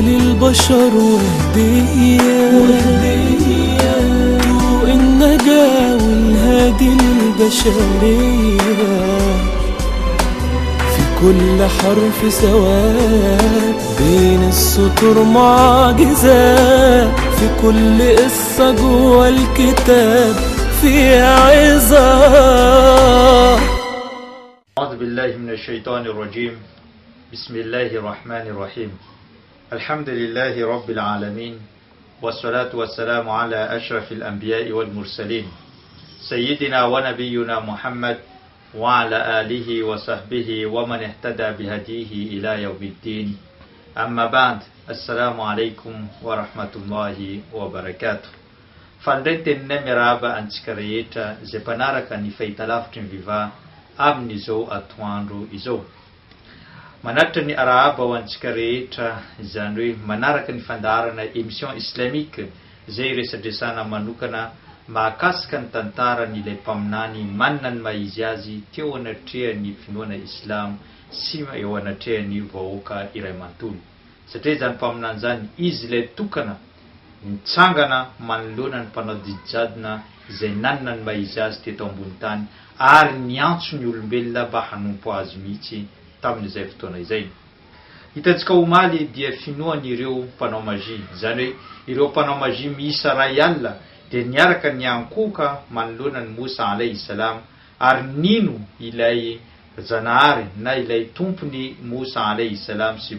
للبشر وهدية طوق النجاة والهادي للبشرية، في كل حرف ثواب بين السطور معجزات، في كل قصة جوا الكتاب فيها عظات. أعوذ بالله من الشيطان الرجيم. بسم الله الرحمن الرحيم. الحمد لله رب العالمين، والصلاة والسلام على أشرف الأنبياء والمرسلين سيدنا ونبينا محمد وعلى آله وصحبه ومن اهتدى بهديه إلى يوم الدين. أما بعد، السلام عليكم ورحمة الله وبركاته. Fandreten miraba antsika rehetra izay mpanaraka ny fahitalavitra ny viva amin'izao atoandro izao. Manaritra ny arahaba ho antsika rehetra, izany hoe manaraka ny fandaharana émission islamika izay resadresana manokana mahakasika ny tantaran'ilay mpaminany manana ny maizy azy teo anatrehan'ny finoana islam sy eo anatrehan'ny vahoaka iray manontolo. Satria izany mpaminany izany izy ilay tokana nitsangana manoloana ny mpanao didijadona izay nanana ny maizy azy teto ambony tany ary niantso ny olombelona mba hanompo azy mihitsy tamin'izay fotoana izay. Hitantsika omaly dia finoan'ireo mpanao magia, izany hoe ireo mpanao magia miisa ray alina dia niaraka niankoka manoloana ny Musa alayhi salam, ary nino ilay zanahary na ilay tompony Musa alayhi salam sy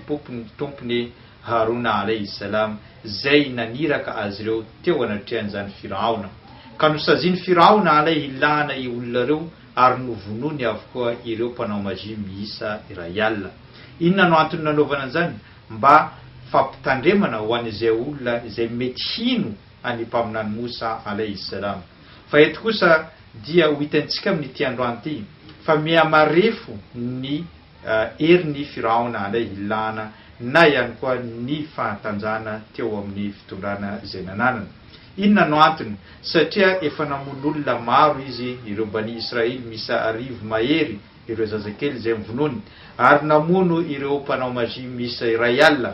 tompony Haruna alayhi salam zay naniraka azy ireo teo anatrehan'izany Firaona. Ka nosaziany Firaona alayhi lana i olona reo ary novonony avokoa ireo mpanao magia miisa iray alina. Inona no antony nanaovana an'izany? Mba fampitandremana ho an'izay olona izay mety hino any mpaminany Musa alayhi salam. Fa eto kosa dia ho hitantsika amin'ity androany ity fa mihamarefo ny herin'ny Firaona alayhi lana na ihany koa ny fahatanjana teo amin'ny fitondrana izay nananana. Inona no antony? Satria efa namono olona maro izy, ireo bani Israely misa arivo mahery, ireo zazakely izay mivonony, ary namono ireo mpanao magia misa iray alina.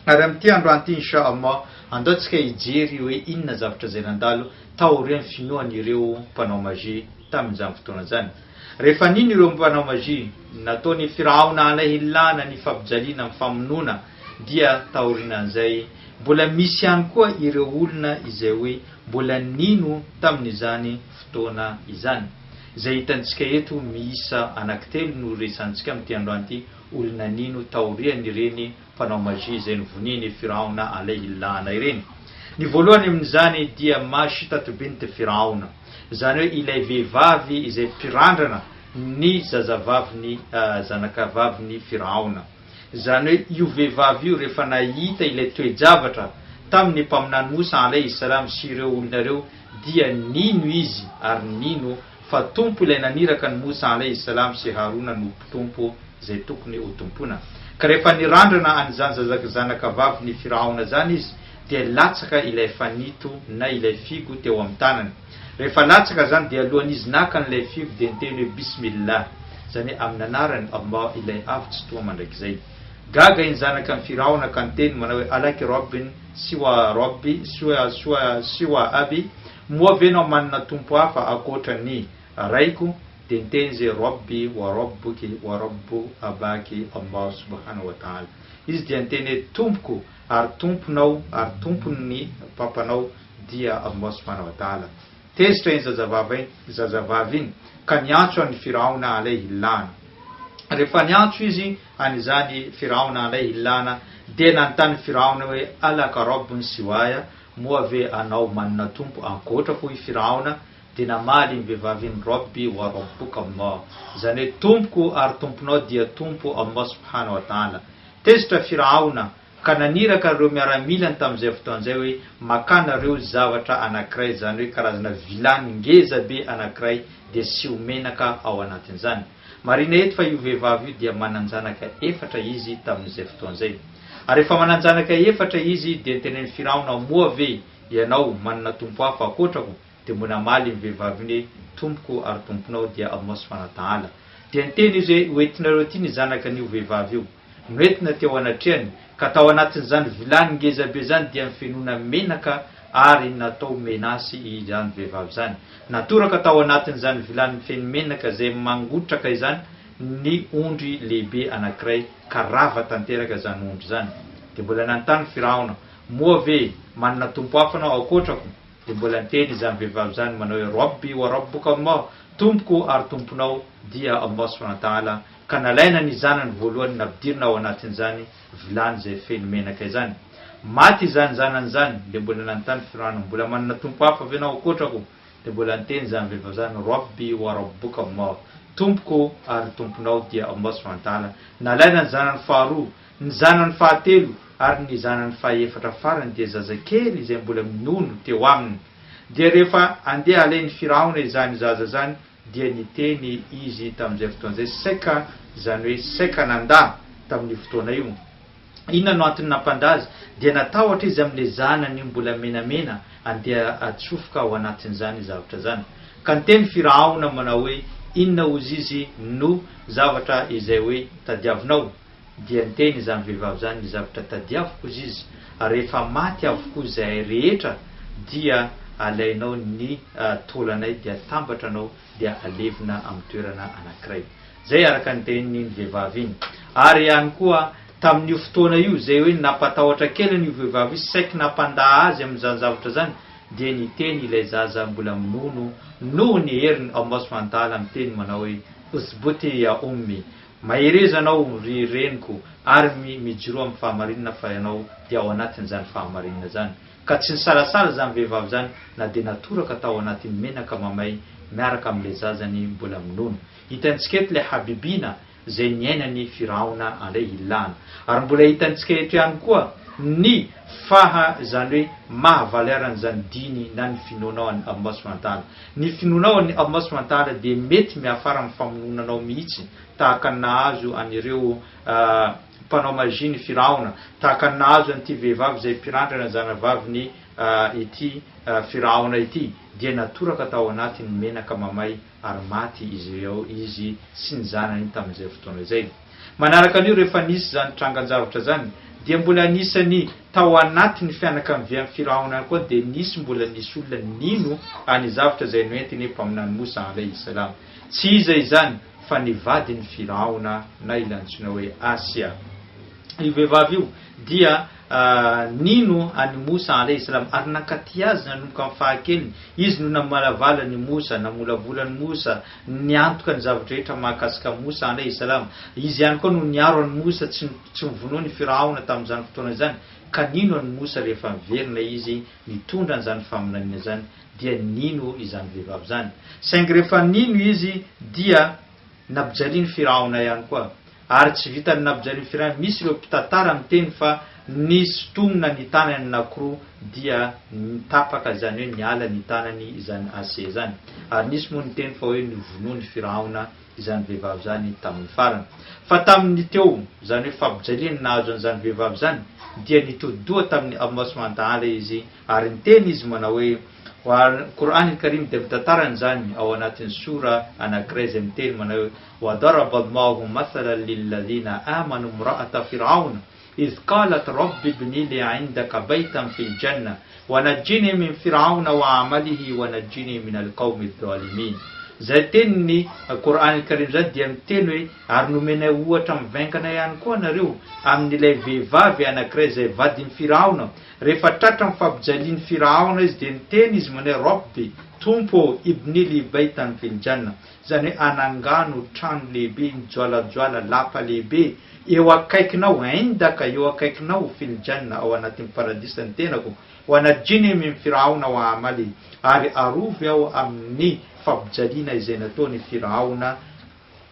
Ary amin'ity androany ity inshallah andaontsika hijery hoe inona zavatra izay nandalo taorian'ny finoan'ireo mpanao magia tamin'izany fotoana izany. Rehefa nino ireo mpanao magia nataony Firaona alayhi lana ny fampijaliana amin'ny famonoana, dia taorinan'izay mbola misy ihany koa ireo olona izay hoe mbola nino tamin'izany fotoana izany. Izay hitantsika eto miisa anankitelo no resantsika amin'ity androany ity olona nino taorian'ireny mpanao magia izay novoniny Firaona alayhi lana ireny. Ny voalohany amin'izany dia Mashita bint Firaona, izany hoe ilay vehivavy izay mpirandrana ny zazavaviny zanakavaviny Firaona. Izany hoe io vehivavy io rehefa nahita ilay toe-javatra tamin'ny mpaminany Musa alayhi salam sy ireo olona reo dia nino izy ary nino fa tompo ilay naniraka ny Musa alayhi salam sy Haruna no tompo izay tokony ho tompona. Ka rehefa nirandrana an'izany zanakavaviny Firaona zany izy dia latsaka ilay fanito na ilay figo teo amin'ny tanany. Rehefa latsaka zany dia alohan'izy naka n'ilay figo dia niteny hoe bismillah, izany amin'ny anarany Allah ilay avy-tsy toa mandrakizay. Gaga iny zanaka ny Firaona ka niteny manao hoe alaki rabbin siwa rabbi siwa abi, moa ve nao manana tompo hafa akoatra ny raiko? Dia niteny zay rabbi wa rabbuki wa rabbu abaki Allah subhanahu wa ta'ala. Izy dia niteny hoe tompoko ary tomponao ary tompon'ny papanao dia Allah subhanahu wa ta'ala. Tezitra iny zazavavy iny ka niantso an'ny Firaona alayhi lana. Rehefa niantso izy an'izany Firaona alayhi lana dia nanontany Firaona hoe alaka rabbun siwaya, moa ve anao manana tompo ankoatrako i Firaona? Dia namaly ny vehivavy iny rabbi wa rabbuka Allah, izany hoe tompoko ary tomponao dia tompo Allah subhanahu wa ta'ala. Tezitra Firaona ka naniraka ireo miaramilany tamin'izay fotoan'izay hoe makana ireo zavatra anankiray, izany hoe karazana vilany ngeza be anankiray dia sy menaka ao anatin'izany. Marina eto fa io vehivavy io dia mananjanaka efatra izy tamin'izay fotoan'izay. Ary rehefa mananjanaka efatra izy dia nitenen'ny Firaona, moa ve ianao manana tompo hafa akoatrako? Dia mbola maly ny vehivavy ny tompoko ary tomponao dia Allah subhanahu wa ta'ala. Dia niteny izy hoe hoentinareo ty ny zanaka n'io vehivavy io, noentina teo anatrehany ka tao anatin'izany vilany ngezabe zany dia mifenona menaka ary natao menasy izany vehivavy zany. Natoraka tao anatin'izany vilany feno menaka zay mangotraka izany ny ondry lehibe anankiray ka rava tanteraka zany ondry zany. De mbola nanontany Firaona, moa ve manana tompo hafa anao akotrako? De mbola niteny izany vehivavy zany manao hoe Rabbi wa rabbuka Allah, tompoko ary tomponao dia Allah subhanahu wa ta'ala. Ka nalaina ny zanany voalohany napidirina ao anatin'izany vilany zay feno menaka izany. Maty izany zanany zany. De mbola nanontany Firaona, mbola manana tompo hafa ve anao akotrako? De mbola niteny izany vehivavy zany Rabbi wa rabbuka Allah, tompoko ary tomponao dia Allah subhanahu wa ta'ala. Nalaina ny zanany faharoa, ny zanany fahatelo ary ny zanany fahaefatra farany dia zazakely izay mbola minono teo aminy. Dia rehefa andeha alainy Firaona izany zaza zany dia niteny izy tamin'izay fotoana izay saika, izany hoe saika nandà tamin'ny fotoana io. Inona no antony nampandazy? Dia natahotra izy amin'ilay zanany mbola menamena andeha atsofoka ao anatin'izany zavatra zany. Ka niteny Firaona manao hoe inona ozy izy no zavatra izay hoe tadiavinao? Dia niteny izany vehivavy zany, ny zavatra tadiaviko izy izy, ary rehefa maty avokoa izay rehetra dia alainao ny tolanay dia tambatranao dia alevina amin'ny toerana anankiray. Zay araka ny tenin'ny vehivavy iny. Ary ihany koa tamin'io fotoana io zay hoe napatahotra kely ny vehivavy saika nampandà azy amin'izany zavatra zany, dia niteny ilay zaza mbola minono no ny heriny Allah subhanahu wa ta'ala miteny manao hoe usbuti ya ummi, mahereza anao ry reniko ary mijoro amin'ny fahamarinana fa ianao dia ao anatin'izany fahamarinana zany. Ka tsy nisalasala zany vehivavy zany na dia natoraka tao anatin'ny menaka mamay miaraka amin'ilay zazany mbola minono. Hitantsika eto ilay habibina zay niainany Firaona alayhi lana. Ary mbola hitantsika eto ihany koa ny zany hoe mahavalerany diny na ny finoanaony Allah subhanahu wa ta'ala. Ny finoanaony Allah subhanahu wa ta'ala dia mety miafara amin'ny famononanao mihitsy, tahaka ny nahazo an'ireo mpanao magia ny Firaona, tahaka ny nahazo an'ity vehivavy zay pirandrana zanavaviny ity Firaona ity, dia natoraka tao anatin'ny menaka mamay ary maty izy sy ny zanany tamin'izay fotoana izay. Manaraka an'io rehefa nisy zany trangan-javatra zany dia mbola nisany tao anatin'ny fianakavia Firaona koa dia nisy mbola nisy olona nino any zavatra zay noentiny mpaminany Musa alayhi salam. Tsy iza izany fa ny vadiny Firaona na ilantsona hoe Asia. Io vehivavy io dia nino any Musa alayhi salam ary nankaty azy nanomboka amin'ny fahakeliny. Izy no namalavala ny Musa, namolavolany Musa, niantoka ny zavatra rehetra mahakasika Musa alayhi salam. Izy ihany koa no niaro any Musa tsy mivonoa ny Firaona tamin'izany fotoana izany. Ka nino any Musa rehefa miverina izy nitondra an'izany faminaniana zany, dia nino izany vehivavy zany. Saingy rehefa nino izy dia nampijaliany Firaona ihany koa. Ary tsy vitany nampijaliany Firaona, misy ireo mpitantara miteny fa ny sotomina ny tanany anankiroa dia nitapaka, zany hoe niala ny tanany izany Asia zany. Ary nisy moa niteny fa hoe nivonoany Firaona izany vehivavy zany tamin'ny farany. Fa tamin'ny teo zany hoe fampijaliany nahazo an'izany vehivavy zany dia nitodi-doha tamin'ny Allah subhanahu wa ta'ala izy, ary niteny izy manao hoe Qur'an Karim dia mitantarany zany ao anatin'ny sura anankiray izay miteny manao hoe wa daraba Allahu mathalan lilladhina amanu imra'ata fir'auna idh qalat rabbi ibni li 'indaka baytan fil janna wa najjini min fir'auna wa 'amalihi wa najjini min al-qawmi adh-dhalimin. Zay tenin'ny Qur'an Karim zany dia miteny hoe ary nomenay ohatra mivaingana ihany koa nareo amin'ilay vehivavy anankiray izay vadiny Firaona. Rehefa tratra amin'ny fampijaliany Firaona izy dia niteny izy manao Rabbi, tompo ibni li baytan fil janna, zany hoe anangano trano lehibe mijoalajoala lapa lehibe eo akaikinao, indaka eo akaikinao fil janna, ao anatin'ny paradisa ny tenako, wa najjini min Firaona wa amali, ary arovy ao amin'ny fampijaliana izay nataony Firaona,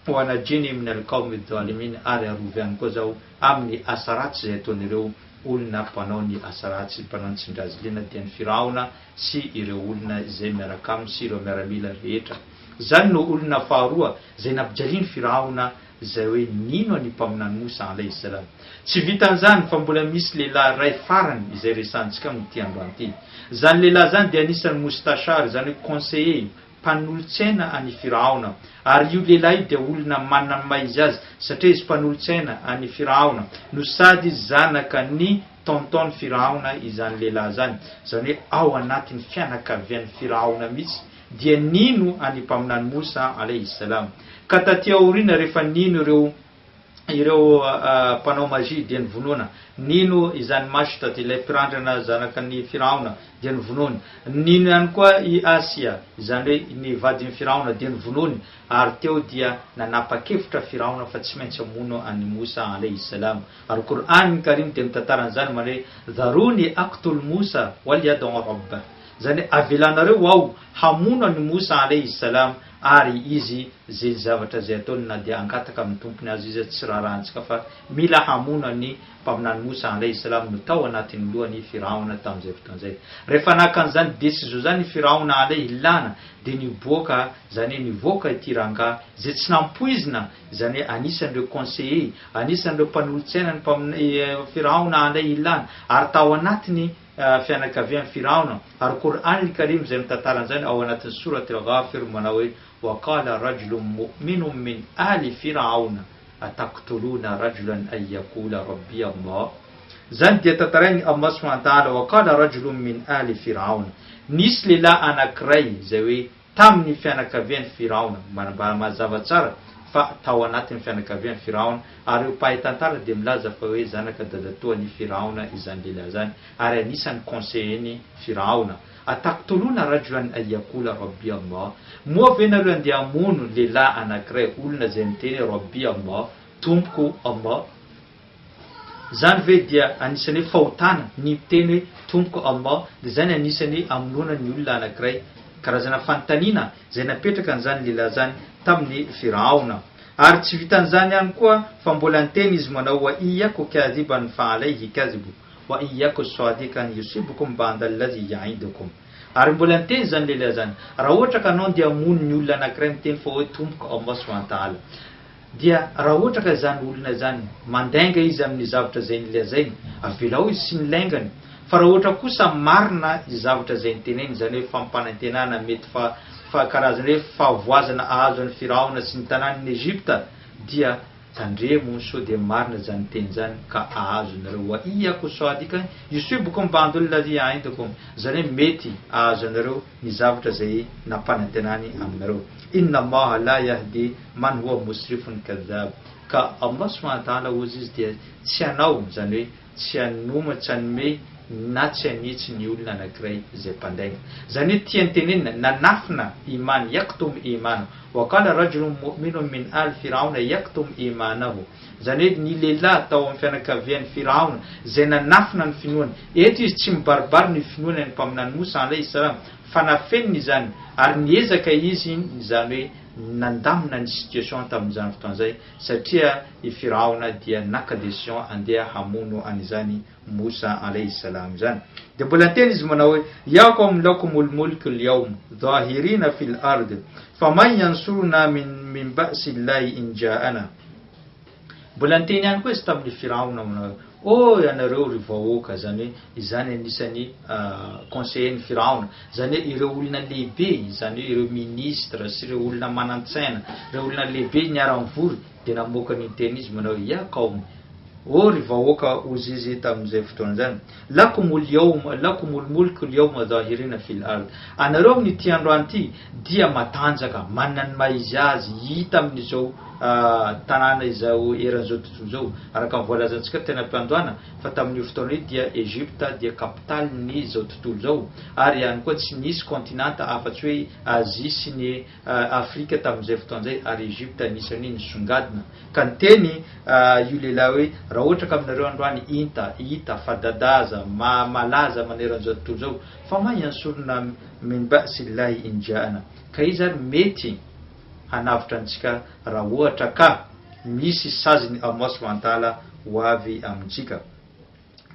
wa najjini min al-qawmi adh-dhalimin, ary arovy ihany koa zao amin'ny asaratsy izay ataon'ireo olona mpanao ny asaratsy, mpanao ny tsindrazilena dia ny Firaona sy ireo olona izay miaraka aminy sy ireo miaramila rehetra. Zany no olona faharoa izay nampijaliany Firaona, izay hoe nino ny mpaminany Musa alayhi salam. Tsy vitan'izany fa mbola misy lehilahy ray farany izay resantsika amin'ity androany ity. Zany lehilahy zany dia anisan'ny mustashar, zany hoe conseiller, mpanolotsaina any Firaona. Ary io lehilahy io dia olona manana maizy azy satria izy mpanolotsaina any Firaona no sady izy zanaka ny tonton Firaona izany lehilahy zany. Zany hoe ao anatin'ny fianakavian'ny Firaona mihitsy dia nino any mpaminany Mosa alayhi salam. Ka taty aoriana rehefa nino ireo mpanao magia dia nyvonoana, nino izany maso taty ilay mpirandrana zanaka ny Firaona dia nyvonoany, nino ihany koa i Asia izany hoe ny vadin'ny Firaona dia nyvonoany. Ary teo dia nanapa-kevitra Firaona fa tsy maintsy amono any Mosa alayhi salam. Ary Qur'an Karim dia mitantara an'izany manao hoe dharuni aqtul Musa wal yad'u rabbah, zany avelanareo aho hamono any Mosa alayhi salam ary izy zay zavatra zay ataony na dia angataka amin'ny tompony azy izy tsy raharantsika fa mila hamono ny mpaminany Mosa alayhi salam no tao anatin'ny lohany Firaona tamin'izay fotoan'izay. Rehefa nakan'izany décision zany Firaona alayhi lana dia niboaka zany nivoaka ity rangahy zay tsy nampoizina, zany hoe anisan'ireo conseiller, anisan'ireo mpanolotsaina ny Firaona alayhi lana ary tao anatiny fianakavian'ny Firaona. Ary Qur'an Karim zay mitantara an'izany ao anatin'ny surat al-Ghafir manao hoe waqala rajulun mu'minun min ali Firauna ataqtuluna rajulan an yaqula rabbi Allah. Zany dia tantarainy Allah subhanahu wa ta'ala waqala rajulun min ali Firauna, nisy lehilahy anankiray zay hoe tamin'ny fianakavian'ny Firaona, mba mazava tsara fa tao anatin'ny fianakavian'ny Firaona. Ary io mpahay tantara dia milaza fa hoe zanaka dadatoan'ny Firaona izany lehilahy zany ary anisan'ny conseillen'ny Firaona. Ataqtuluna rajulan an yaqula rabbi Allah, moa ve nareo andeha hamono lehilahy anankiray olona zay miteny rabbi Allah, tompoko Allah. Zany ve dia anisan'ny fahotana ny miteny hoe tompoko Allah, dia zany anisan'ny amonoana ny olona anankiray, karazana fanontaniana zay napetraka an'izany lehilahy zany tamin'ny Firaona. Ary tsy vitan'izany ihany koa fa mbola niteny izy manao wa iyyaku kadhiban fa alayhi kadhibu wa iyyaku sadiqan yusibukum ba'da allazi ya'idukum. Ary mbola niteny zany lehilahy zany, raha ohatra ka anao dia amono ny olona anankiray miteny fa hoe tompoko Allah subhanahu wa ta'ala, dia raha ohatra ka zany olona zany mandainga izy amin'ny zavatra zay nilazainy, avelao izy sy nilaingany. Fa raha ohatra kosa marina izy zavatra zay niteneny, zany hoe fampanantenana mety fa karazana hoe fahavoazana ahazo an'ny Firaona sy ny tanàn'ny Egypta, dia tandremo so dia marina zany teny zany ka ahazo nareo wa iyyaku sadiqan yusibukum ba'da allazi ya'idukum, zany hoe mety ahazo nareo ny zavatra zay nampanantenany aminareo. Inna Allaha la yahdi man huwa musrifun kadhab. Ka Allah subhanahu wa ta'ala ozy izy dia tsy anao, zany hoe tsy anoma, tsy anome na tsy anitsy ny olona anankiray zay mpandainga. Zany hoe tia nitenenina nanafina iman yaktum imanahu waqala rajulun mu'minun min al Firauna yaktum imanahu. Zany hoe ny lehilahy tao amin'ny fianakavian'ny Firaona zay nanafina ny finoana, eto izy tsy mibaribary ny finoana ny mpaminany Mosa alayhi salam fa nafeniny izany ary niezaka izy zany hoe nandamina ny situation tamin'izany fotoan'izay satria i Firaona dia naka décision andeha hamono an'izany Mosa alayhi salam zany. Dia mbola teny izy manao hoe ya qawm lakumul mulku al-yawm dhahirina fil ard faman yansuruna min ba'si llahi in ja'ana. Mbola teny ihany koa izy tamin'ny Firaona manao ianareo ry vahoaka, zany hoe izany anisan'ny conseillen'ny Firaona, zany hoe ireo olona lehibe, zany hoe ireo ministre sy ireo olona manantsaina, ireo olona lehibe niara-mivory dia namoaka ny teny izy manao ya qawm, ry vahoaka ozy izy tamin'izay fotoana zany, lakumul mulku al-yawma dhahirina fil ard, anareo amin'ity androany ity dia matanjaka, manana ny maizy azy hita amin'izao tanàna izao eran'izao tontolo zao. Araka ny voalazantsika tena mpandoana fa tamin'io fotoana io dia Egypta dia kapitalin'ny zao tontolo zao, ary ihany koa tsy nisy kontinanta afa-tsy hoe Azia sy ny Afrika tamin'izay fotoan'izay, ary Egypta anisan'ny nisongadina. Ka niteny io lehilahy hoe raha ohatra ka aminareo androany hita fadadaza malaza maneran'izao tontolo zao fa mayansuruna min ba'si llahi in ja'ana, ka izy ary mety hanavitra antsika raha ohatra ka misy saziny Allah subhanahu wa ta'ala ho avy amintsika.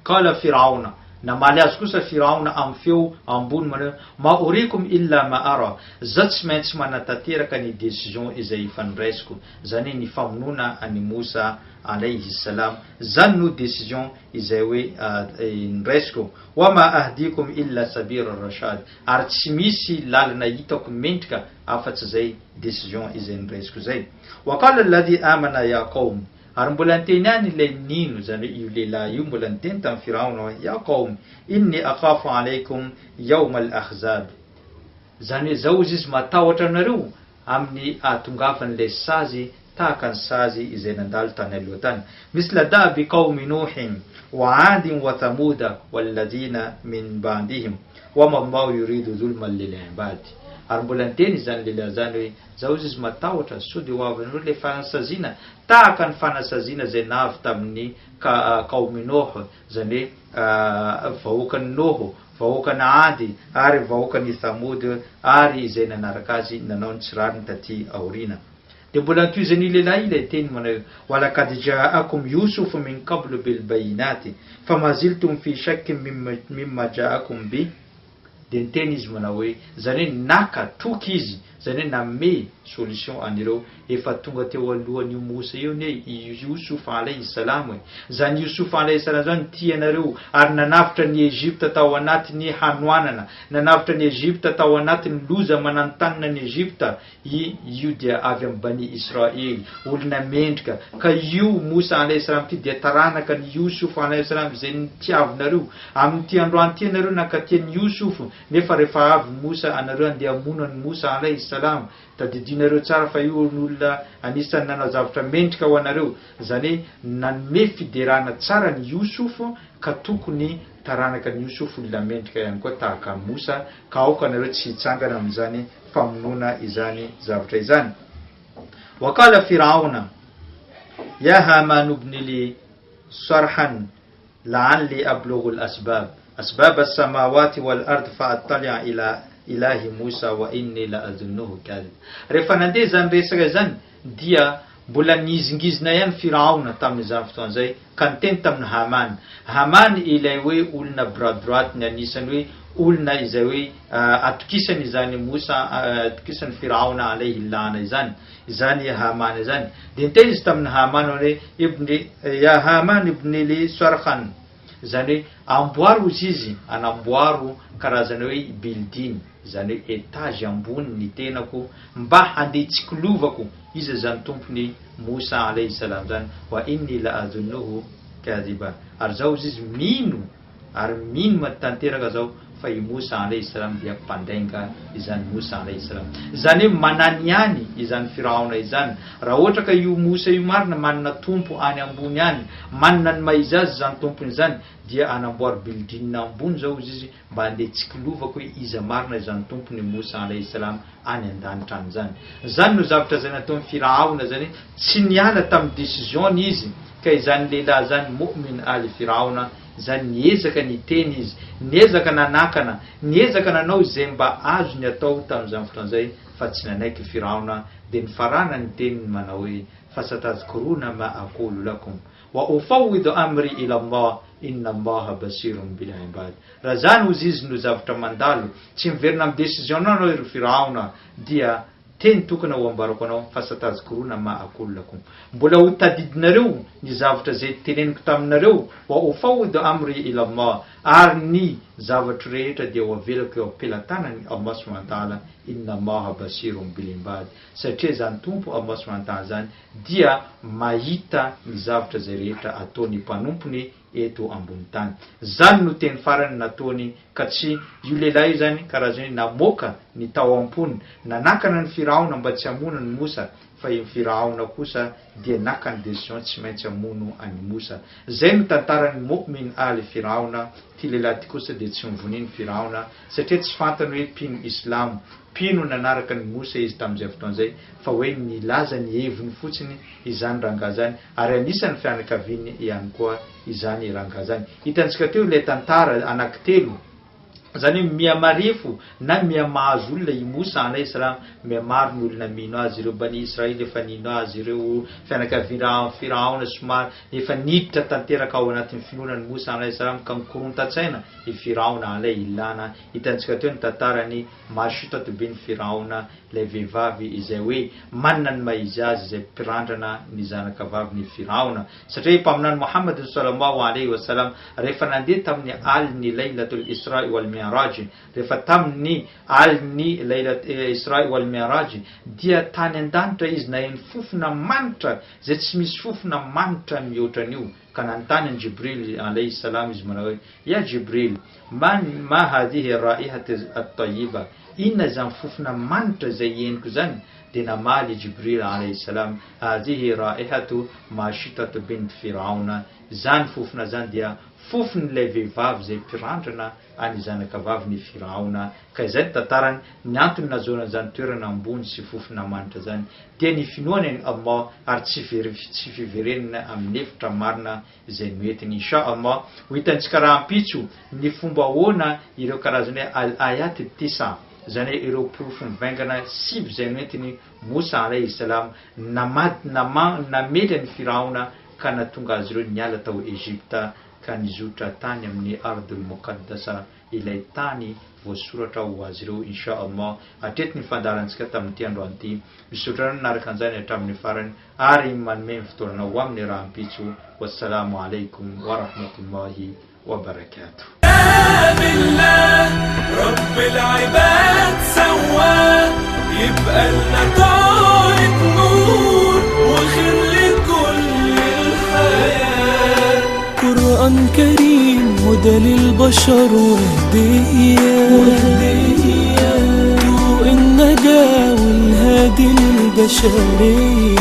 Qala Firauna, namaly azy kosa Firaona amin'ny feo ambony manao ma urikum illa ma ara, za tsy maintsy manatanteraka ny décision izay fandraisiko, zany ny famonoana any Musa alayhi salam, zany no décision izay hoe ndraisiko, wa ma ahdikum illa sabira rashad, ary tsy misy lalana hitako mendrika afa-tsy zay décision izay ndraisiko zay. Wa qala alladhi amana ya qaum, ary mbola niteny any ilay nino, zany io lehilahy io mbola niteny tamin'ny Firaona hoe ya qaum inni akhafu alaykum yawm al-ahzab, zany hoe zao izy matahotra anareo amin'ny atongavan'ilay sazy tahaka ny sazy izay nandalo tany aloha tany, misla dabi qaumi nuhin wa adin wa thamuda walladhina min ba'dihim wa ma Allahu yuridu dhulman lil ibad. Ary mbola niteny zany lehilahy zany hoe zao izy matahotra so de hoavin'ireo le fanasazina tahaka ny fanasazina zay navy tamin'ny qaumi Nuh, zany hoe vahoakan'ny Nuh, vahoakan'ny Ady ary vahoakan'ny Thamud ary izay nanaraka azy nanao ny tsirariny taty aorina. De mbola nitoizany lehilahy ilay teny manao walaqad ja'akum Yusuf min qablu bil bayinati fama ziltum fi shakkin mimma ja'akum bi. De niteny izy manao hoe zany hoe naka toky izy, zany hoe name solution anireo efa tonga teo alohan'io Musa io ne Yusuf alayhi salam, hoe zany Yusuf alayhi salam zany tianareo ary nanavitra ny Egypte tao anatiny hanoanana, nanavitra ny Egypte tao anatiny loza manantanina ny Egypte, io dia avy amin'ny Bani Israel, olona mendrika, ka io Musa alayhi salam ty dia taranaka ny Yusuf alayhi salam izay nitiavinareo amin'ty androany tianareo nakatia ny Yusuf, nefa rehefa avy Musa anareo andeha hamono ny Musa alayhi salam tadidinareo tsara fa io olona anisan'ny nanao zavatra mendrika ho anareo, zany hoe nanome fiderana tsara ny Yusuf ka tokony taranaka ny Yusuf olona mendrika ihany koa tahaka Musa, ka aoka anareo tsy hitsangana amin'izany famonoana izany zavatra izany. Wa qala Firauna ya Haman ibni li sarhan la'alli ablughu al-asbab asbab as-samawati wal ard fa attali'a ila ilahi Musa wa inni la adhunnuhu kadhib. Rehefa nandeha zany resaka zany dia mbola nizingizina ihany Firaona tamin'izany fotoana zay ka niteny tamin'ny Haman. Haman ilay hoe olona bras droite ny anisany hoe olona izay hoe atokisany izany Musa, atokisany Firaona alayhi lana izany Haman izany. De niteny izy tamin'ny Haman hoe ya Haman ibni li sarhan, zany hoe amboaro izy anamboaro karazana hoe building, zany hoe etage ambony ny tenako mba handeha tsikilovako izy zany tompony Musa alayhi salam zany, wa inni la adhunnuhu kadhiba, ary zao izy mino ary mino matanteraka zao fa i Musa alayhi salam dia mpandainga izany Musa alayhi salam, zany hoe mananiany izany Firaona izany. Raha ohatra ka io Musa io marina manana tompo any ambony any, manana ny maiza azy zany tompony zany, dia anamboary building ambony zao izy mba handeha tsikilovako hoe iza marina izany tompony Musa alayhi salam any an-danitra any zany. Zany no zavatra zay nataon'ny Firaona zany, tsy niala tamin'ny décision izy, ka izany lehilahy zany mu'min ali Firaona zany niezaka niteny izy, niezaka nanakana, niezaka nanao izay mba azo ny atao tamin'izany fotoana zay, fa tsy nanaiky Firaona. De ny farana niteny manao hoe fasatadhkuruna ma aqulu lakum wa ufawwidu amri ila Allah inna Allaha basirun bil ibad. Raha zany ozy izy no zavatra mandalo, tsy miverina amin'ny décision anao ry Firaona, dia teny tokana ho ambarako anao fasatadhkuruna ma aqulu lakum, mbola ho tadidinareo ny zavatra zay teneniko taminareo, wa ufawwidu amri ila Allah, ary ny zavatra rehetra dia ho avelako eo am-pelantanany Allah subhanahu wa ta'ala, inna Allaha basirun bil ibad, satria zany tompo Allah subhanahu wa ta'ala zany dia mahita ny zavatra zay rehetra ataony mpanompony eto ambony tany. Zany no teny farany nataony, ka tsy io lehilahy io zany karazany namoaka ny tao ampony, nanakana ny Firaona mba tsy hamono ny Musa, fa i Firaona kosa dia naka ny décision tsy maintsy hamono any Musa. Zay no tantarany mu'min ali Firaona. Ty lehilahy ty kosa dia tsy mivoniny Firaona, satria tsy fantany hoe mpino Islam, mpino nanaraka ny Musa izy tamin'izay fotoana zay, fa hoe nilaza ny heviny fotsiny izany rangahy zany, ary anisan'ny fianakaviany ihany koa izany rangahy zany. Hitantsika teo ilay tantara anankitelo zany hoe mihamarifu na mihamahazo olona i Mosa alayhi salam, mihamaro ny olona mino azy ireo bani Israely efa nino azy ireo fianakaviana Firaona somary efa niditra tanteraka ao anatin'ny finoana ny Mosa alayhi salam ka mikorontatsaina i Firaona alay ilana. Hitantsika teo ny tantarany masitatu bin Firaona, ilay vehivavy izay hoe manana ny maizy azy izay mpirandrana ny zanakavavy ny Firaona. Satria mpaminany Muhammad sallallahu alayhi wa sallam rehefa nandeha tamin'ny aliny Laylatul Isra wal Mi'raj, rehefa tamin'ny aliny Laylatul Isra wal Mi'raj dia tany an-danitra izy naheny fofona manitra zay tsy misy fofona manitra mihoatra an'io. Ka nanontany an Jibril alayhi salam izy manao hoe ya Jibril, ma hadhihi raihat at-tayyiba, inona zany fofona manitra zay eniko zany? De namaly Jibril alayhi salam, hadhihi raihatu mashitatu bint Firauna, zany fofona zany dia fofon'ilay vehivavy zay mpirandrana any zanakavavy ny Firaona. Ka izay tantarany ny antony nazona zany toerana ambony sy fofona manitra zany dia ny finoana ny Allah ary tsy fiverenina amin'ny hevitra marina izay noentiny. Insha Allah ho hitantsika raha ampitso ny fomba ahoana ireo karazany al-ayat tisa, zany hoe ireo porofo mivaingana sivy zay noentiny Mosa alayhi salam namely ny Firaona ka natonga azy ireo niala tao Egypta ka nizotra tany amin'ny Ardul Muqaddasa, ilay tany voasoratra ho azy ireo. Insha Allah hatreto ny fandaharantsika tamin'ity androany ity, misotra naraka an'izany hatramin'ny farany ary manome fotoana ho amin'ny raha ampitso. Wassalamu alaikum wa rahmatullahi wa barakatuh. بالله رب العباد سواه يبقى لنا طارق نور وخير لكل الحياة. قرآن كريم هدى للبشر وهدية ضوء النجاة والهادي للبشرية.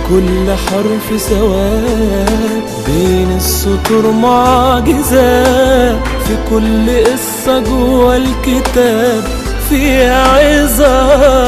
كل حرف سواد بين السطور معجزات، في كل قصة جوا الكتاب في عظات.